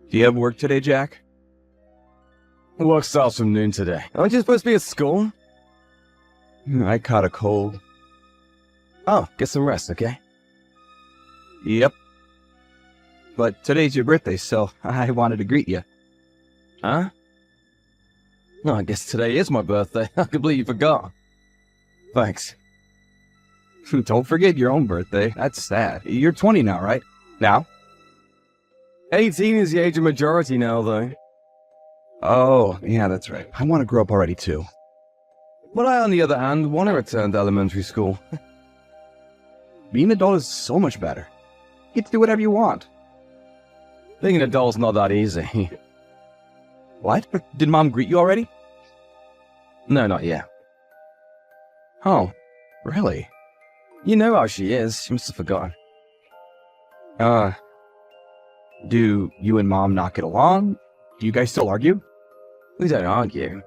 Do you have work today, Jack? Work starts from noon today. Aren't you supposed to be at school? I caught a cold. Oh, get some rest, okay? Yep. But today's your birthday, so I wanted to greet you. Huh? No, I guess today is my birthday. I completely forgot. Thanks. Don't forget your own birthday. That's sad. You're 20 now, right? Now? 18 is the age of majority now, though. Oh, yeah, that's right. I want to grow up already, too. But I, on the other hand, want to return to elementary school. Being an adult is so much better. You get to do whatever you want. Being an adult's not that easy. What? Did Mom greet you already? No, not yet. Oh, really? You know how she is. She must have forgotten. Do you and Mom not get along? Do you guys still argue? We don't argue.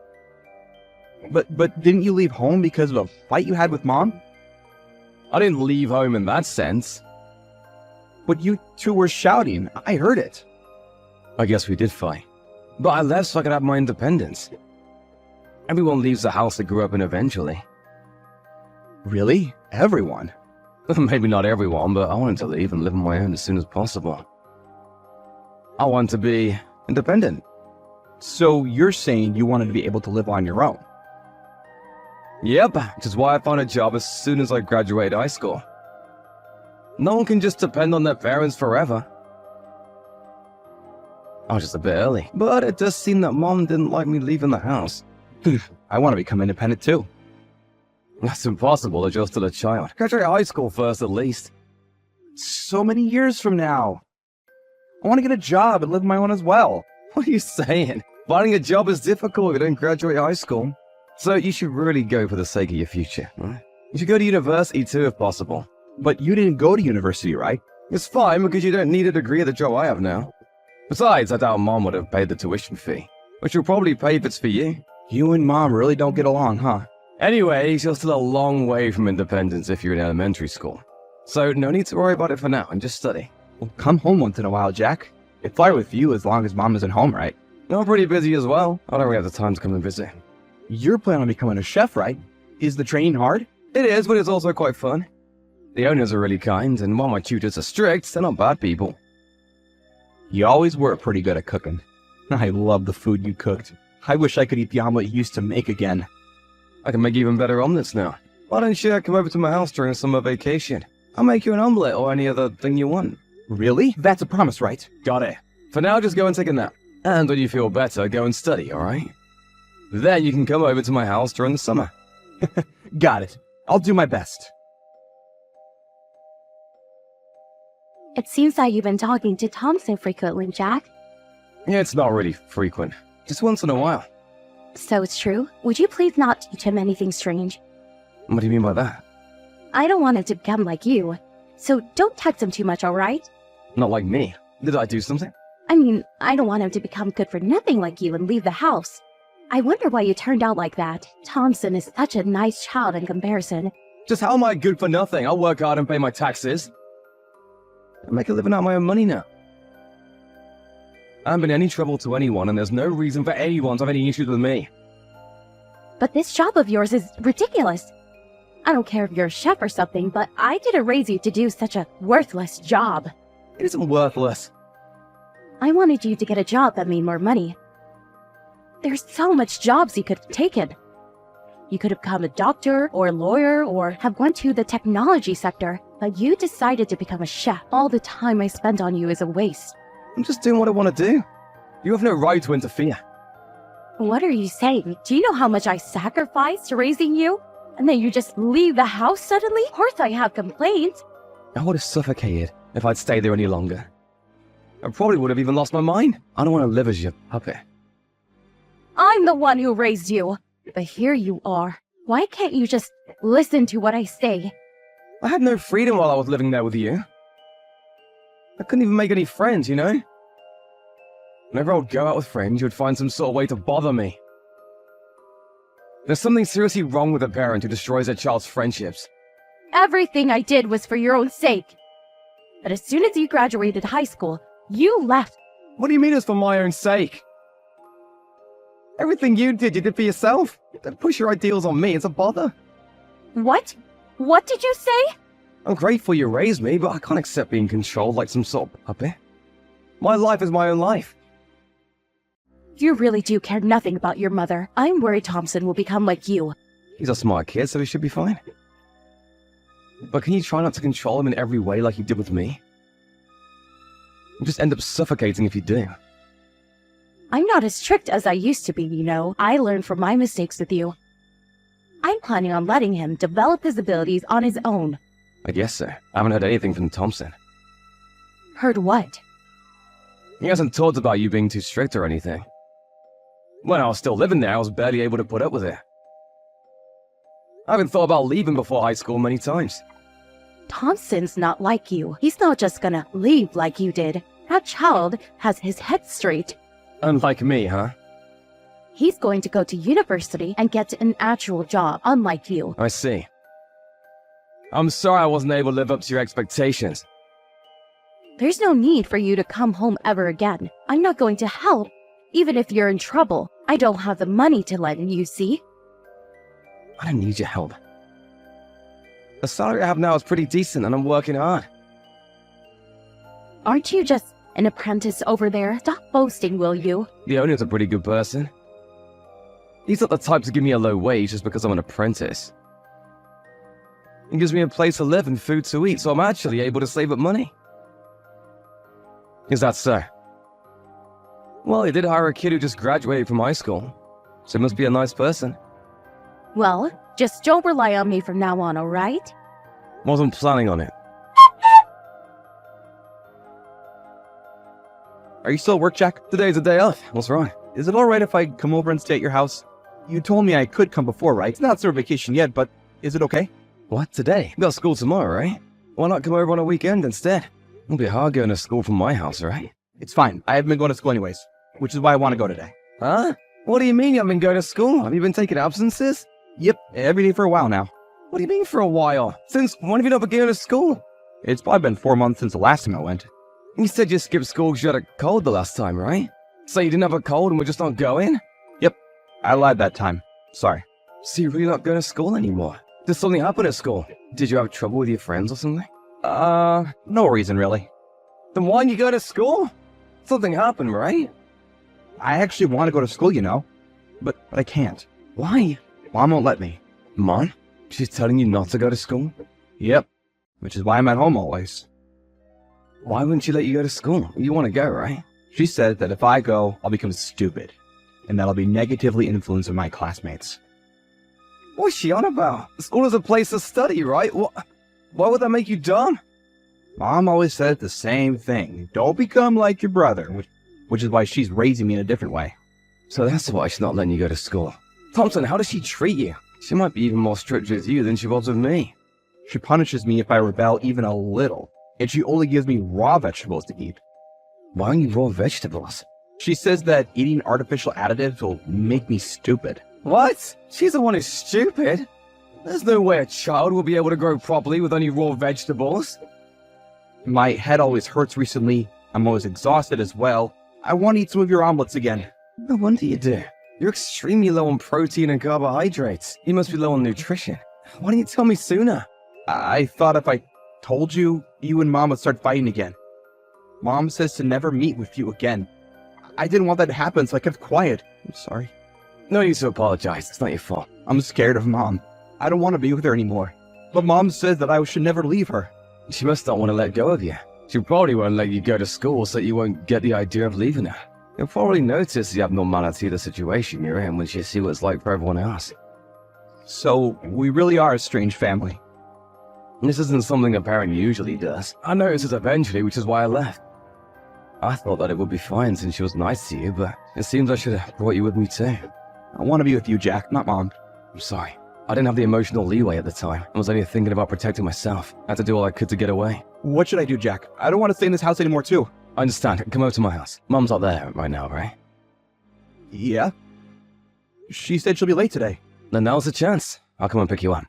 But didn't you leave home because of a fight you had with Mom? I didn't leave home in that sense. But you two were shouting. I heard it. I guess we did fight. But I left so I could have my independence. Everyone leaves the house they grew up in eventually. Really? Everyone? Maybe not everyone, but I wanted to leave and live on my own as soon as possible. I want to be independent. So you're saying you wanted to be able to live on your own? Yep, which is why I found a job as soon as I graduated high school. No one can just depend on their parents forever. I was just a bit early, but it does seem that Mom didn't like me leaving the house. I want to become independent too. That's impossible if you're still a child. Graduate high school first, at least. So many years from now. I want to get a job and live on my own as well. What are you saying? Finding a job is difficult if you don't graduate high school. So you should really go for the sake of your future. Right? You should go to university too, if possible. But you didn't go to university, right? It's fine because you don't need a degree at the job I have now. Besides, I doubt Mom would have paid the tuition fee, which you'll probably pay if it's for you. You and Mom really don't get along, huh? Anyway, you're still a long way from independence if you're in elementary school. So no need to worry about it for now and just study. Well, come home once in a while, Jack. It's fine with you as long as Mom isn't home, right? I'm pretty busy as well. I don't really have the time to come and visit. You're planning on becoming a chef, right? Is the training hard? It is, but it's also quite fun. The owners are really kind, and while my tutors are strict, they're not bad people. You always were pretty good at cooking. I love the food you cooked. I wish I could eat the omelet you used to make again. I can make even better omelets now. Why don't you come over to my house during summer vacation? I'll make you an omelet or any other thing you want. Really? That's a promise, right? Got it. For now, just go and take a nap. And when you feel better, go and study, alright? Then you can come over to my house during the summer. Got it. I'll do my best. It seems that you've been talking to Thompson frequently, Jack. Yeah, it's not really frequent. Just once in a while. So it's true? Would you please not teach him anything strange? What do you mean by that? I don't want him to become like you. So don't text him too much, alright? Not like me. Did I do something? I mean, I don't want him to become good for nothing like you and leave the house. I wonder why you turned out like that. Thompson is such a nice child in comparison. Just how am I good for nothing? I'll work hard and pay my taxes. I make a living out of my own money now. I haven't been any trouble to anyone, and there's no reason for anyone to have any issues with me. But this job of yours is ridiculous. I don't care if you're a chef or something, but I didn't raise you to do such a worthless job. It isn't worthless. I wanted you to get a job that made more money. There's so much jobs you could have taken. You could have become a doctor or a lawyer or have went to the technology sector, but you decided to become a chef. All the time I spent on you is a waste. I'm just doing what I want to do. You have no right to interfere. What are you saying? Do you know how much I sacrificed raising you? And then you just leave the house suddenly? Of course I have complaints. I would have suffocated if I'd stayed there any longer. I probably would have even lost my mind. I don't want to live as your puppet. I'm the one who raised you. But here you are. Why can't you just listen to what I say? I had no freedom while I was living there with you. I couldn't even make any friends, you know? Whenever I would go out with friends, you would find some sort of way to bother me. There's something seriously wrong with a parent who destroys their child's friendships. Everything I did was for your own sake. But as soon as you graduated high school, you left. What do you mean it's for my own sake? Everything you did for yourself. Don't push your ideals on me, it's a bother. What? What did you say? I'm grateful you raised me, but I can't accept being controlled like some sort of puppet. My life is my own life. You really do care nothing about your mother. I'm worried Thompson will become like you. He's a smart kid, so he should be fine. But can you try not to control him in every way like you did with me? You just end up suffocating if you do. I'm not as strict as I used to be, you know. I learned from my mistakes with you. I'm planning on letting him develop his abilities on his own. I guess so. I haven't heard anything from Thompson. Heard what? He hasn't talked about you being too strict or anything. When I was still living there, I was barely able to put up with it. I haven't thought about leaving before high school many times. Thompson's not like you. He's not just gonna leave like you did. That child has his head straight. Unlike me, huh? He's going to go to university and get an actual job, unlike you. I see. I'm sorry I wasn't able to live up to your expectations. There's no need for you to come home ever again. I'm not going to help, even if you're in trouble. I don't have the money to lend you, see? I don't need your help. The salary I have now is pretty decent and I'm working hard. Aren't you just an apprentice over there? Stop boasting, will you? The owner's a pretty good person. He's not the type to give me a low wage just because I'm an apprentice. He gives me a place to live and food to eat, so I'm actually able to save up money. Is that so? Well, he did hire a kid who just graduated from high school, so he must be a nice person. Well, just don't rely on me from now on, alright? Wasn't planning on it. Are you still at work, Jack? Today's a day off. What's wrong? Is it alright if I come over and stay at your house? You told me I could come before, right? It's not summer vacation yet, but is it okay? What, today? You got school tomorrow, right? Why not come over on a weekend instead? It'll be hard going to school from my house, right? It's fine. I haven't been going to school anyways, which is why I want to go today. Huh? What do you mean you haven't been going to school? Have you been taking absences? Yep, every day for a while now. What do you mean for a while? Since when have you not been going to school? It's probably been 4 months since the last time I went. You said you skipped school because you had a cold the last time, right? So you didn't have a cold and we're just not going? Yep, I lied that time. Sorry. So you're really not going to school anymore? Did something happen at school? Did you have trouble with your friends or something? No reason really. Then why didn't you go to school? Something happened, right? I actually want to go to school, you know, but I can't. Why? Mom won't let me. Mom? She's telling you not to go to school? Yep, which is why I'm at home always. Why wouldn't she let you go to school? You want to go, right? She said that if I go, I'll become stupid, and that'll be negatively influencing my classmates. What's she on about? School is a place to study, right? Why would that make you dumb? Mom always said the same thing. Don't become like your brother, which is why she's raising me in a different way. So that's why she's not letting you go to school. Thompson, how does she treat you? She might be even more strict with you than she was with me. She punishes me if I rebel even a little, and she only gives me raw vegetables to eat. Why aren't you raw vegetables? She says that eating artificial additives will make me stupid. What? She's the one who's stupid? There's no way a child will be able to grow properly with only raw vegetables. My head always hurts recently. I'm always exhausted as well. I want to eat some of your omelets again. No wonder you do. You're extremely low on protein and carbohydrates. You must be low on nutrition. Why didn't you tell me sooner? I thought if I told you, you and Mom would start fighting again. Mom says to never meet with you again. I didn't want that to happen, so I kept quiet. I'm sorry. No need to apologize. It's not your fault. I'm scared of Mom. I don't want to be with her anymore. But Mom says that I should never leave her. She must not want to let go of you. She probably won't let you go to school so you won't get the idea of leaving her. You'll probably notice the abnormality of the situation you're in when she sees what it's like for everyone else. So, we really are a strange family. This isn't something a parent usually does. I noticed this eventually, which is why I left. I thought that it would be fine since she was nice to you, but it seems I should have brought you with me too. I want to be with you, Jack, not Mom. I'm sorry. I didn't have the emotional leeway at the time. I was only thinking about protecting myself. I had to do all I could to get away. What should I do, Jack? I don't want to stay in this house anymore, too. I understand. Come over to my house. Mom's not there right now, right? Yeah? She said she'll be late today. Then now's the chance. I'll come and pick you up.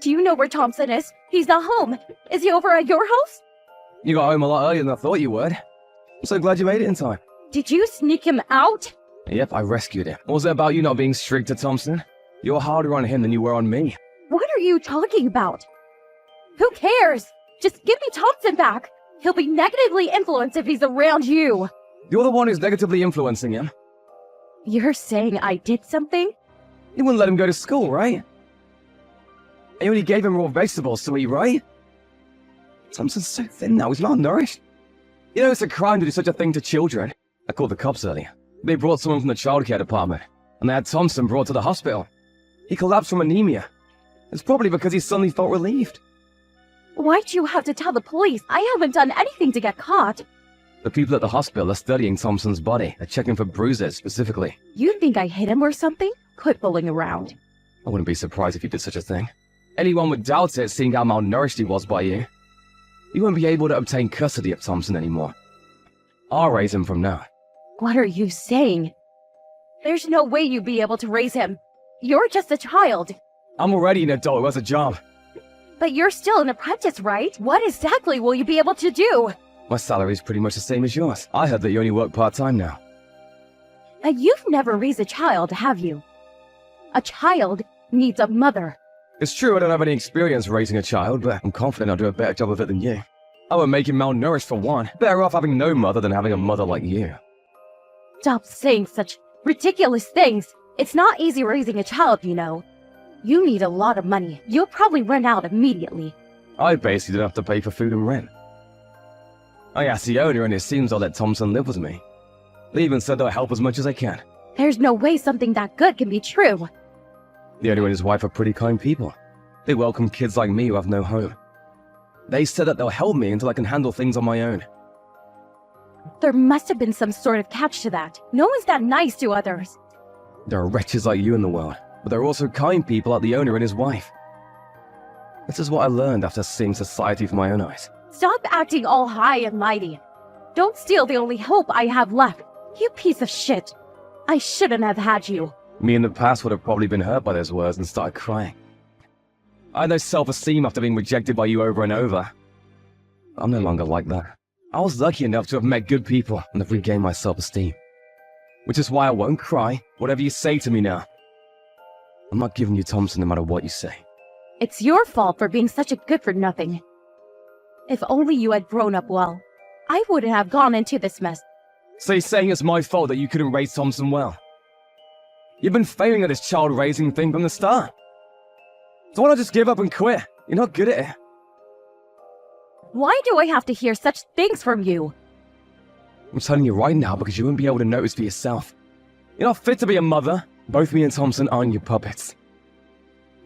Do you know where Thompson is? He's not home. Is he over at your house? You got home a lot earlier than I thought you would. I'm so glad you made it in time. Did you sneak him out? Yep, I rescued him. What was it about you not being strict to Thompson? You were harder on him than you were on me. What are you talking about? Who cares? Just give me Thompson back. He'll be negatively influenced if he's around you. You're the one who's negatively influencing him. You're saying I did something? You wouldn't let him go to school, right? And you only gave him raw vegetables to eat, right? Thompson's so thin now, he's malnourished. You know, it's a crime to do such a thing to children. I called the cops earlier. They brought someone from the childcare department, and they had Thompson brought to the hospital. He collapsed from anemia. It's probably because he suddenly felt relieved. Why'd you have to tell the police? I haven't done anything to get caught. The people at the hospital are studying Thompson's body. They're checking for bruises, specifically. You think I hit him or something? Quit fooling around. I wouldn't be surprised if you did such a thing. Anyone would doubt it, seeing how malnourished he was by you. You won't be able to obtain custody of Thompson anymore. I'll raise him from now. What are you saying? There's no way you'd be able to raise him. You're just a child. I'm already an adult who has a job. But you're still an apprentice, right? What exactly will you be able to do? My salary's pretty much the same as yours. I heard that you only work part-time now. You've never raised a child, have you? A child needs a mother. It's true I don't have any experience raising a child, but I'm confident I'll do a better job of it than you. I would make him malnourished for one. Better off having no mother than having a mother like you. Stop saying such ridiculous things. It's not easy raising a child, you know. You need a lot of money. You'll probably run out immediately. I basically don't have to pay for food and rent. I asked the owner and it seems I'll let Thompson live with me. They even said they'll help as much as I can. There's no way something that good can be true. The owner and his wife are pretty kind people. They welcome kids like me who have no home. They said that they'll help me until I can handle things on my own. There must have been some sort of catch to that. No one's that nice to others. There are wretches like you in the world, but there are also kind people like the owner and his wife. This is what I learned after seeing society with my own eyes. Stop acting all high and mighty. Don't steal the only hope I have left. You piece of shit. I shouldn't have had you. Me in the past would have probably been hurt by those words and started crying. I had no self-esteem after being rejected by you over and over. I'm no longer like that. I was lucky enough to have met good people and have regained my self-esteem. Which is why I won't cry, whatever you say to me now. I'm not giving you Thompson no matter what you say. It's your fault for being such a good-for-nothing. If only you had grown up well, I wouldn't have gone into this mess. So you're saying it's my fault that you couldn't raise Thompson well? You've been failing at this child-raising thing from the start. So why not just give up and quit? You're not good at it. Why do I have to hear such things from you? I'm telling you right now because you won't be able to notice for yourself. You're not fit to be a mother. Both me and Thompson aren't your puppets.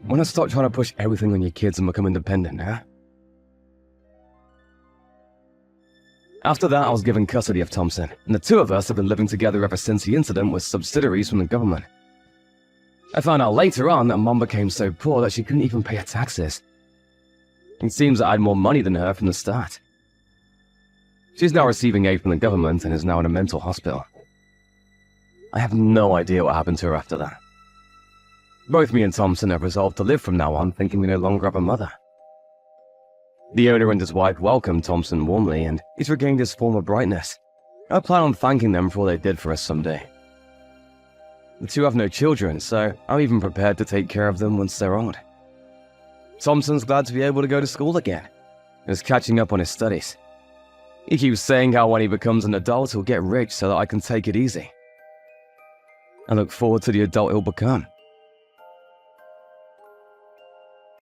Why not stop trying to push everything on your kids and become independent, huh? After that, I was given custody of Thompson, and the two of us have been living together ever since the incident with subsidiaries from the government. I found out later on that Mom became so poor that she couldn't even pay her taxes. It seems that I had more money than her from the start. She's now receiving aid from the government and is now in a mental hospital. I have no idea what happened to her after that. Both me and Thompson have resolved to live from now on, thinking we no longer have a mother. The owner and his wife welcomed Thompson warmly, and he's regained his former brightness. I plan on thanking them for all they did for us someday. The two have no children, so I'm even prepared to take care of them once they're old. Thompson's glad to be able to go to school again. He's catching up on his studies. He keeps saying how when he becomes an adult he'll get rich so that I can take it easy. I look forward to the adult he'll become.